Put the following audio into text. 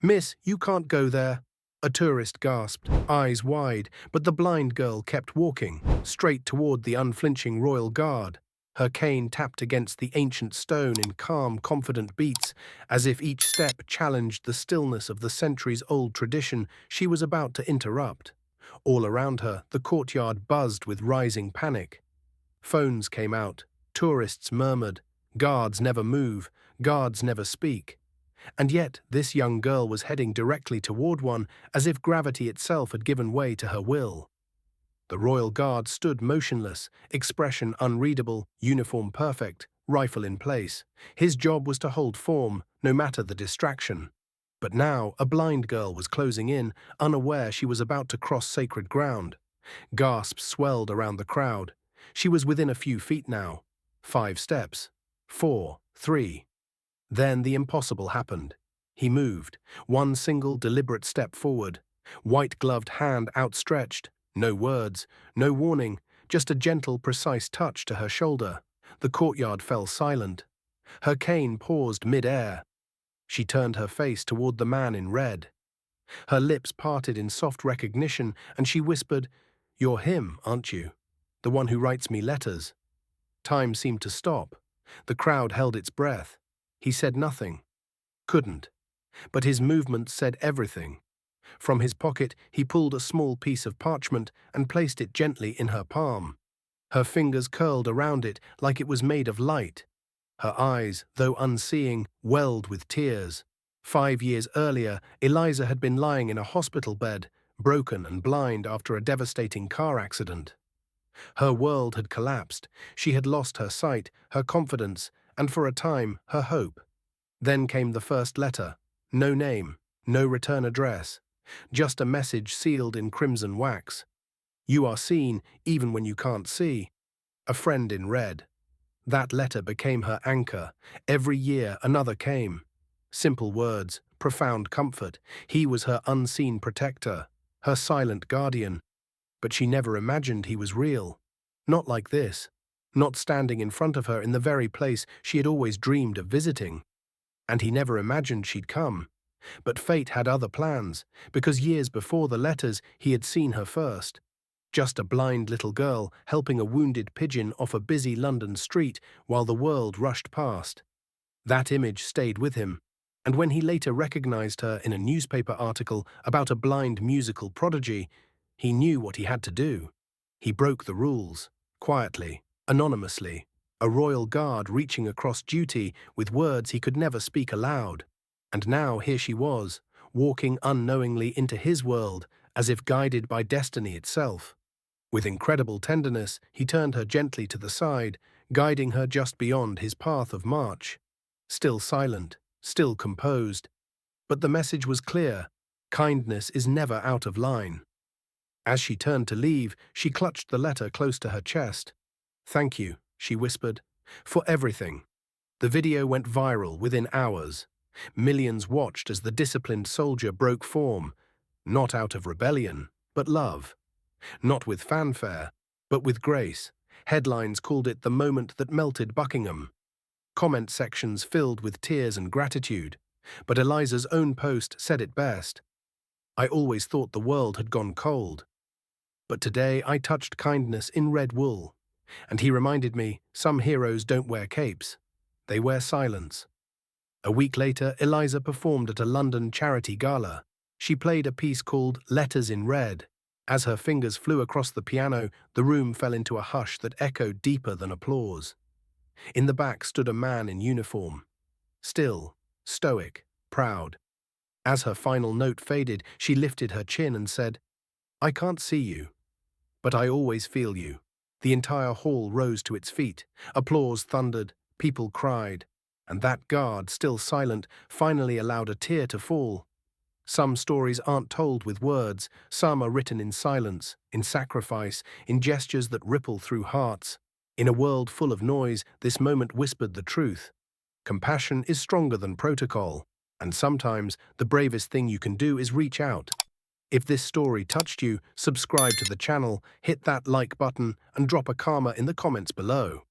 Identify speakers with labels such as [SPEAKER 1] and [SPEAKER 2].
[SPEAKER 1] "Miss, you can't go there," a tourist gasped, eyes wide, but the blind girl kept walking, straight toward the unflinching royal guard. Her cane tapped against the ancient stone in calm, confident beats, as if each step challenged the stillness of the centuries-old tradition she was about to interrupt. All around her, the courtyard buzzed with rising panic. Phones came out, tourists murmured, guards never move, guards never speak. And yet this young girl was heading directly toward one, as if gravity itself had given way to her will. The royal guard stood motionless, expression unreadable, uniform perfect, rifle in place. His job was to hold form, no matter the distraction. But now a blind girl was closing in, unaware she was about to cross sacred ground. Gasps swelled around the crowd. She was within a few feet now. 5 steps. 4, 3. Then the impossible happened. He moved, one single deliberate step forward, white-gloved hand outstretched, no words, no warning, just a gentle, precise touch to her shoulder. The courtyard fell silent. Her cane paused mid-air. She turned her face toward the man in red. Her lips parted in soft recognition, and she whispered, "You're him, aren't you? The one who writes me letters." Time seemed to stop. The crowd held its breath. He said nothing. Couldn't. But his movement said everything. From his pocket, he pulled a small piece of parchment and placed it gently in her palm. Her fingers curled around it like it was made of light. Her eyes, though unseeing, welled with tears. 5 years earlier, Eliza had been lying in a hospital bed, broken and blind after a devastating car accident. Her world had collapsed. She had lost her sight, her confidence, and for a time, her hope. Then came the first letter. No name, no return address. Just a message sealed in crimson wax. "You are seen, even when you can't see." A friend in red. That letter became her anchor. Every year, another came. Simple words, profound comfort. He was her unseen protector, her silent guardian. But she never imagined he was real. Not like this. Not standing in front of her in the very place she had always dreamed of visiting. And he never imagined she'd come. But fate had other plans, because years before the letters he had seen her first. Just a blind little girl helping a wounded pigeon off a busy London street while the world rushed past. That image stayed with him, and when he later recognized her in a newspaper article about a blind musical prodigy, he knew what he had to do. He broke the rules, quietly, anonymously, a royal guard reaching across duty with words he could never speak aloud. And now here she was, walking unknowingly into his world, as if guided by destiny itself. With incredible tenderness, he turned her gently to the side, guiding her just beyond his path of march. Still silent, still composed. But the message was clear: kindness is never out of line. As she turned to leave, she clutched the letter close to her chest. "Thank you," she whispered, "for everything." The video went viral within hours. Millions watched as the disciplined soldier broke form, not out of rebellion, but love. Not with fanfare, but with grace. Headlines called it the moment that melted Buckingham. Comment sections filled with tears and gratitude. But Eliza's own post said it best. "I always thought the world had gone cold. But today I touched kindness in red wool. And he reminded me, some heroes don't wear capes. They wear silence." A week later, Eliza performed at a London charity gala. She played a piece called Letters in Red. As her fingers flew across the piano, the room fell into a hush that echoed deeper than applause. In the back stood a man in uniform. Still, stoic, proud. As her final note faded, she lifted her chin and said, "I can't see you, but I always feel you." The entire hall rose to its feet. Applause thundered, people cried. And that guard, still silent, finally allowed a tear to fall. Some stories aren't told with words, some are written in silence, in sacrifice, in gestures that ripple through hearts. In a world full of noise, this moment whispered the truth. Compassion is stronger than protocol, and sometimes the bravest thing you can do is reach out. If this story touched you, subscribe to the channel, hit that like button, and drop a karma in the comments below.